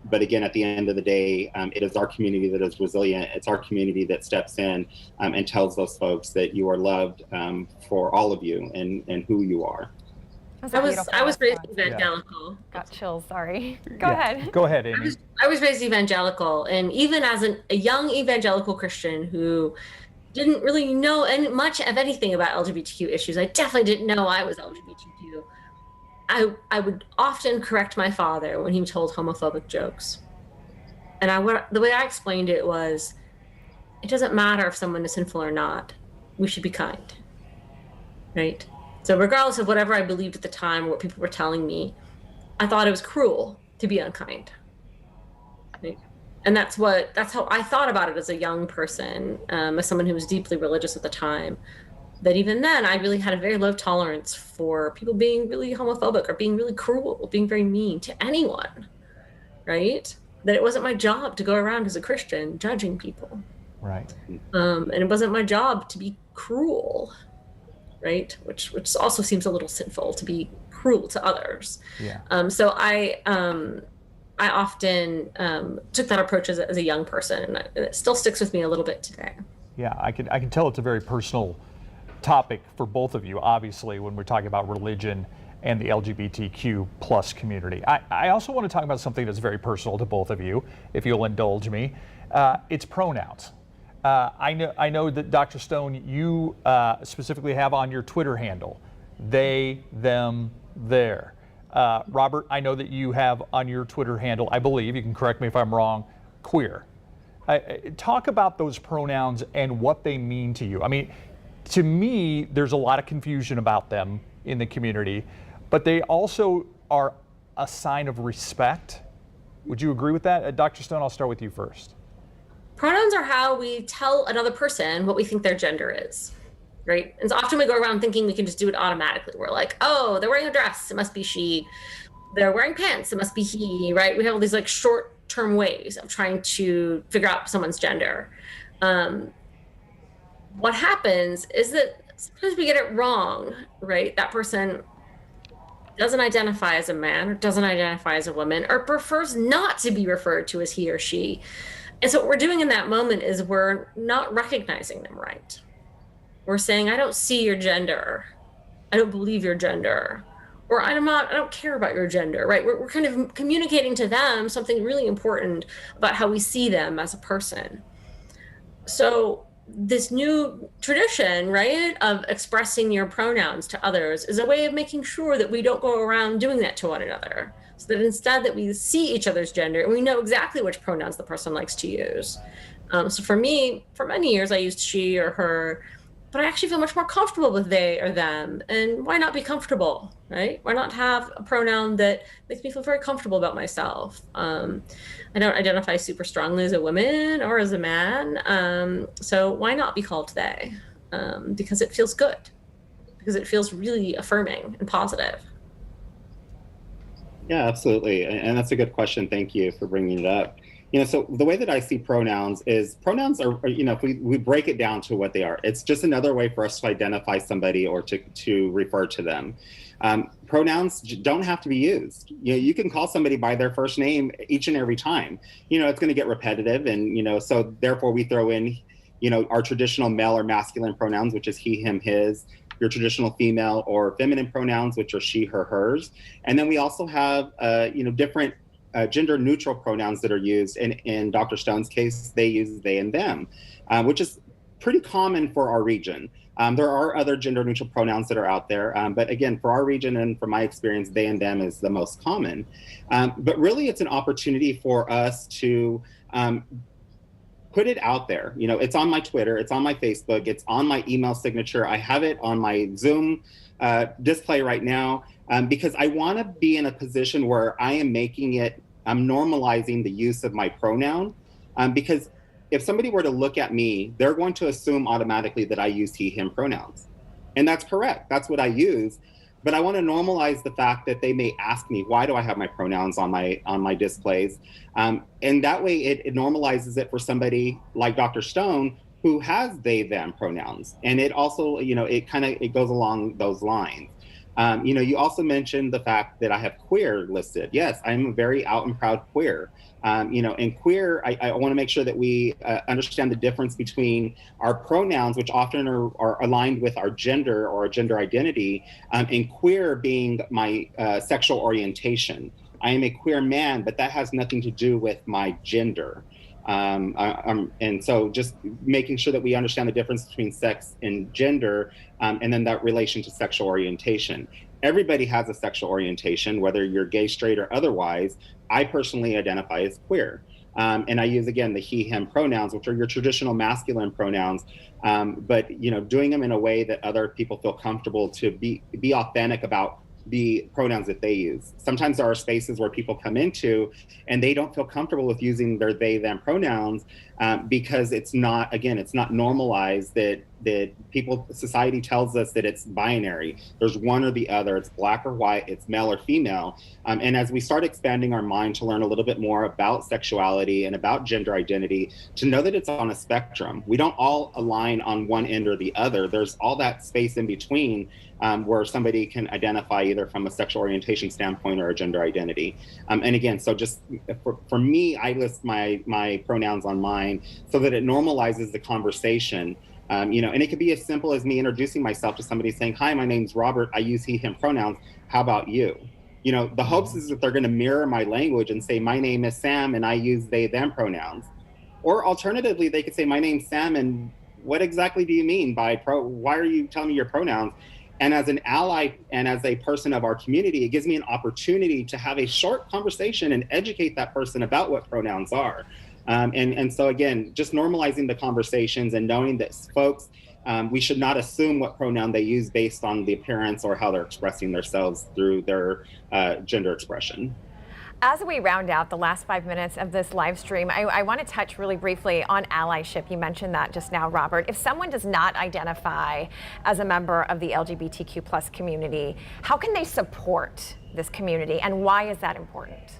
But again, at the end of the day, it is our community that is resilient. It's our community that steps in and tells those folks that you are loved for all of you and who you are. I was raised evangelical. Yeah. Got chills, sorry. Go ahead. Go ahead, Amy. I was raised evangelical, and even as a young evangelical Christian who didn't really know much of anything about LGBTQ issues, I definitely didn't know I was LGBTQ. I would often correct my father when he told homophobic jokes. And the way I explained it was, it doesn't matter if someone is sinful or not. We should be kind, right? So regardless of whatever I believed at the time or what people were telling me, I thought it was cruel to be unkind. Right? And that's how I thought about it as a young person, as someone who was deeply religious at the time. That even then, I really had a very low tolerance for people being really homophobic or being really cruel, being very mean to anyone, right? That it wasn't my job to go around as a Christian judging people. Right. And it wasn't my job to be cruel, right? Which also seems a little sinful, to be cruel to others. Yeah. So I often took that approach as a young person, and it still sticks with me a little bit today. Yeah, I can tell it's a very personal topic for both of you, obviously, when we're talking about religion and the LGBTQ plus community. I also want to talk about something that's very personal to both of you, if you'll indulge me. It's pronouns. I know that Dr. Stone, you specifically have on your Twitter handle, they, them, their. Robert, I know that you have on your Twitter handle, I believe, you can correct me if I'm wrong, queer. Talk about those pronouns and what they mean to you. I mean, to me, there's a lot of confusion about them in the community, but they also are a sign of respect. Would you agree with that? Dr. Stone, I'll start with you first. Pronouns are how we tell another person what we think their gender is, right? And so often we go around thinking we can just do it automatically. We're like, oh, they're wearing a dress, it must be she. They're wearing pants, it must be he, right? We have all these like short-term ways of trying to figure out someone's gender. What happens is that sometimes we get it wrong, right? That person doesn't identify as a man or doesn't identify as a woman or prefers not to be referred to as he or she. And so what we're doing in that moment is we're not recognizing them right. We're saying, I don't see your gender. I don't believe your gender. Or I don't care about your gender, right? We're kind of communicating to them something really important about how we see them as a person. So this new tradition, right, of expressing your pronouns to others is a way of making sure that we don't go around doing that to one another. So that instead that we see each other's gender and we know exactly which pronouns the person likes to use. So for me, for many years, I used she or her, but I actually feel much more comfortable with they or them. And why not be comfortable, right? Why not have a pronoun that makes me feel very comfortable about myself? I don't identify super strongly as a woman or as a man. So why not be called they? Because it feels good, because it feels really affirming and positive. Yeah, absolutely. And that's a good question. Thank you for bringing it up. So the way that I see pronouns is pronouns are, if we break it down to what they are, it's just another way for us to identify somebody or to refer to them. Pronouns don't have to be used. You can call somebody by their first name each and every time. It's going to get repetitive, and so therefore we throw in, our traditional male or masculine pronouns, which is he, him, his. Your traditional female or feminine pronouns, which are she, her, hers, and then we also have, different gender neutral pronouns that are used. In Dr. Stone's case, they use they and them, which is pretty common for our region. There are other gender neutral pronouns that are out there, but again, for our region and from my experience, they and them is the most common. But really, it's an opportunity for us to put it out there. It's on my Twitter, it's on my Facebook, it's on my email signature. I have it on my Zoom display right now, because I want to be in a position where I'm normalizing the use of my pronoun, because if somebody were to look at me, they're going to assume automatically that I use he, him pronouns. And that's correct. That's what I use. But I want to normalize the fact that they may ask me, why do I have my pronouns on my displays? And that way it normalizes it for somebody like Dr. Stone, who has they, them pronouns. And it also, it goes along those lines. You also mentioned the fact that I have queer listed. Yes, I'm a very out and proud queer. And queer, I want to make sure that we understand the difference between our pronouns, which often are aligned with our gender or our gender identity, and queer being my sexual orientation. I am a queer man, but that has nothing to do with my gender. And so just making sure that we understand the difference between sex and gender, and then that relation to sexual orientation. Everybody has a sexual orientation, whether you're gay, straight, or otherwise. I personally identify as queer. And I use, again, the he, him pronouns, which are your traditional masculine pronouns, but, doing them in a way that other people feel comfortable to be authentic about the pronouns that they use. Sometimes there are spaces where people come into and they don't feel comfortable with using their they, them pronouns, because it's not normalized that society tells us that it's binary. There's one or the other, it's black or white, it's male or female. And as we start expanding our mind to learn a little bit more about sexuality and about gender identity, to know that it's on a spectrum. We don't all align on one end or the other. There's all that space in between, where somebody can identify either from a sexual orientation standpoint or a gender identity. And again, so just for me, I list my pronouns on mine so that it normalizes the conversation. And it could be as simple as me introducing myself to somebody saying, hi, my name's Robert. I use he, him pronouns. How about you? The hopes is that they're going to mirror my language and say, my name is Sam and I use they, them pronouns. Or alternatively, they could say, my name's Sam and what exactly do you mean by why are you telling me your pronouns? And as an ally and as a person of our community, it gives me an opportunity to have a short conversation and educate that person about what pronouns are. And so again, just normalizing the conversations and knowing that folks, we should not assume what pronoun they use based on the appearance or how they're expressing themselves through their gender expression. As we round out the last 5 minutes of this live stream, I want to touch really briefly on allyship. You mentioned that just now, Robert. If someone does not identify as a member of the LGBTQ plus community, how can they support this community and why is that important?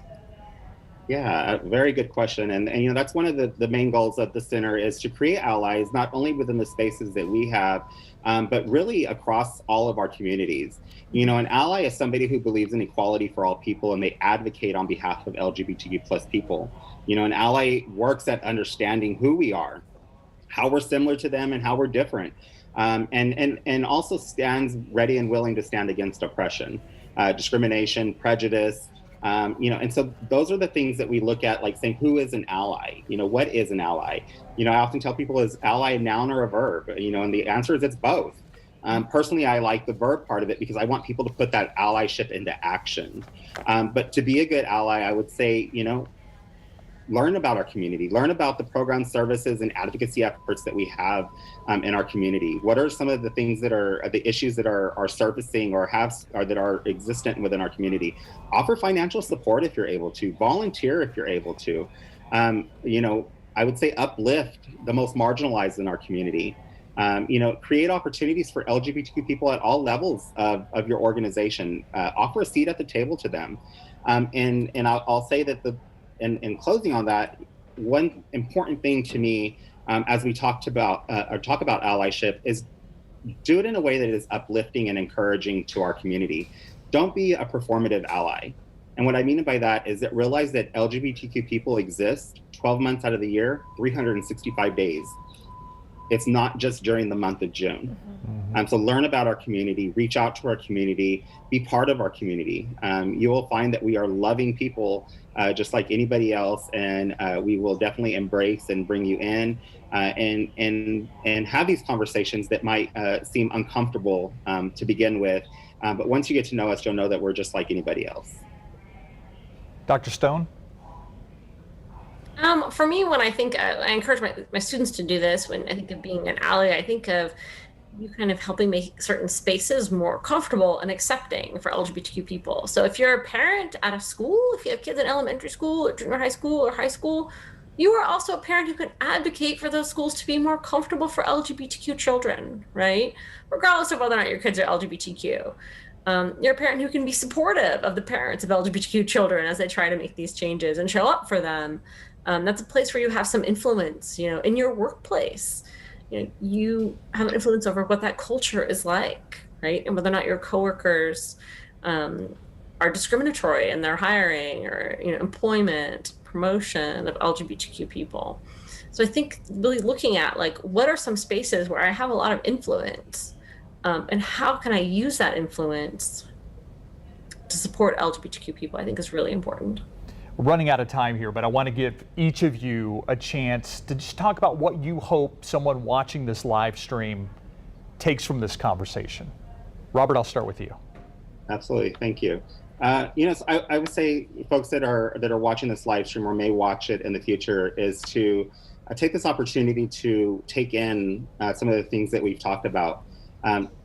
Yeah, very good question. And that's one of the main goals of the center is to create allies, not only within the spaces that we have, but really across all of our communities. An ally is somebody who believes in equality for all people and they advocate on behalf of LGBTQ plus people. An ally works at understanding who we are, how we're similar to them and how we're different, and also stands ready and willing to stand against oppression, discrimination, prejudice. And so those are the things that we look at, like saying, who is an ally? What is an ally? I often tell people, is ally a noun or a verb? And the answer is it's both. Personally, I like the verb part of it because I want people to put that allyship into action. But to be a good ally, I would say, learn about our community, learn about the program services and advocacy efforts that we have in our community. What are some of the things that are the issues that are surfacing or that are existent within our community? Offer financial support if you're able to, volunteer if you're able to. I would say uplift the most marginalized in our community. Create opportunities for LGBTQ people at all levels of your organization. Offer a seat at the table to them. And I'll say that in closing on that, one important thing to me as we talk about allyship is do it in a way that is uplifting and encouraging to our community. Don't be a performative ally. And what I mean by that is that realize that LGBTQ people exist 12 months out of the year, 365 days. It's not just during the month of June. So learn about our community, reach out to our community, be part of our community. You will find that we are loving people just like anybody else, and we will definitely embrace and bring you in and have these conversations that might seem uncomfortable to begin with. But once you get to know us, you'll know that we're just like anybody else. Dr. Stone? For me, when I think, I encourage my students to do this, when I think of being an ally, I think of you kind of helping make certain spaces more comfortable and accepting for LGBTQ people. So if you're a parent at a school, if you have kids in elementary school or junior high school or high school, you are also a parent who can advocate for those schools to be more comfortable for LGBTQ children, right? Regardless of whether or not your kids are LGBTQ. You're a parent who can be supportive of the parents of LGBTQ children as they try to make these changes and show up for them. That's a place where you have some influence, in your workplace. You have an influence over what that culture is like, right? And whether or not your coworkers are discriminatory in their hiring or, employment, promotion of LGBTQ people. So I think really looking at what are some spaces where I have a lot of influence, and how can I use that influence to support LGBTQ people, I think is really important. We're running out of time here, but I want to give each of you a chance to just talk about what you hope someone watching this live stream takes from this conversation. Robert, I'll start with you. Absolutely, thank you. So I would say folks that are watching this live stream or may watch it in the future is to take this opportunity to take in some of the things that we've talked about.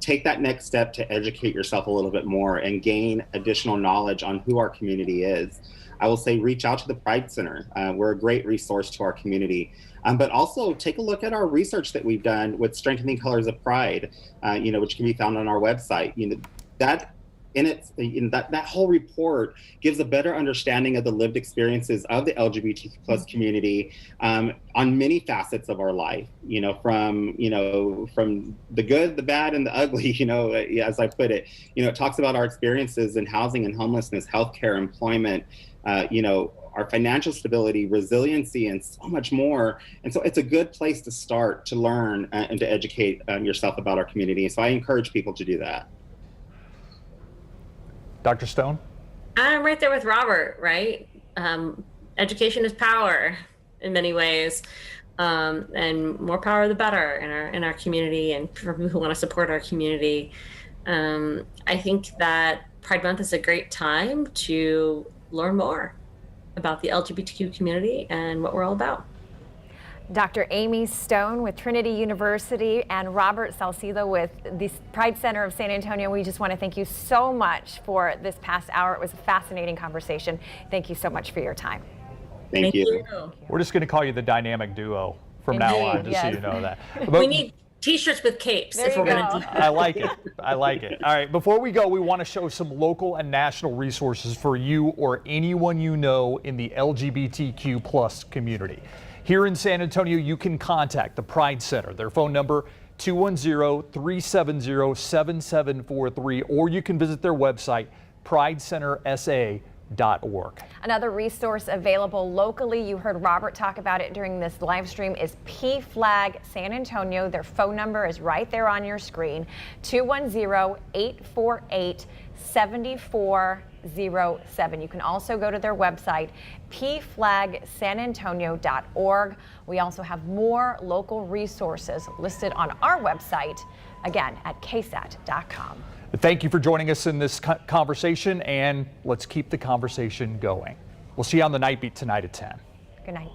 Take that next step to educate yourself a little bit more and gain additional knowledge on who our community is. I will say reach out to the Pride Center. We're a great resource to our community. But also take a look at our research that we've done with Strengthening Colors of Pride, which can be found on our website. That whole report gives a better understanding of the lived experiences of the LGBTQ+ community on many facets of our life. From the good, the bad, and the ugly. As I put it, it talks about our experiences in housing and homelessness, healthcare, employment. Our financial stability, resiliency, and so much more. And so it's a good place to start to learn and to educate yourself about our community. So I encourage people to do that. Dr. Stone? I'm right there with Robert, right? Education is power in many ways. And more power the better in our community and for people who want to support our community. I think that Pride Month is a great time to learn more about the LGBTQ community and what we're all about. Dr. Amy Stone with Trinity University and Robert Salcido with the Pride Center of San Antonio. We just want to thank you so much for this past hour. It was a fascinating conversation. Thank you so much for your time. Thank you. We're just going to call you the dynamic duo from now on, just so you know that. We need T-shirts with capes if we're going to do that. I like it. I like it. All right, before we go, we want to show some local and national resources for you or anyone you know in the LGBTQ+ community. Here in San Antonio, you can contact the Pride Center. Their phone number, 210-370-7743, or you can visit their website, pridecentersa.org. Another resource available locally, you heard Robert talk about it during this live stream, is PFLAG San Antonio. Their phone number is right there on your screen, 210-848-7407. You can also go to their website, pflagsanantonio.org. We also have more local resources listed on our website, again, at KSAT.com. Thank you for joining us in this conversation, and let's keep the conversation going. We'll see you on the Night Beat tonight at 10. Good night.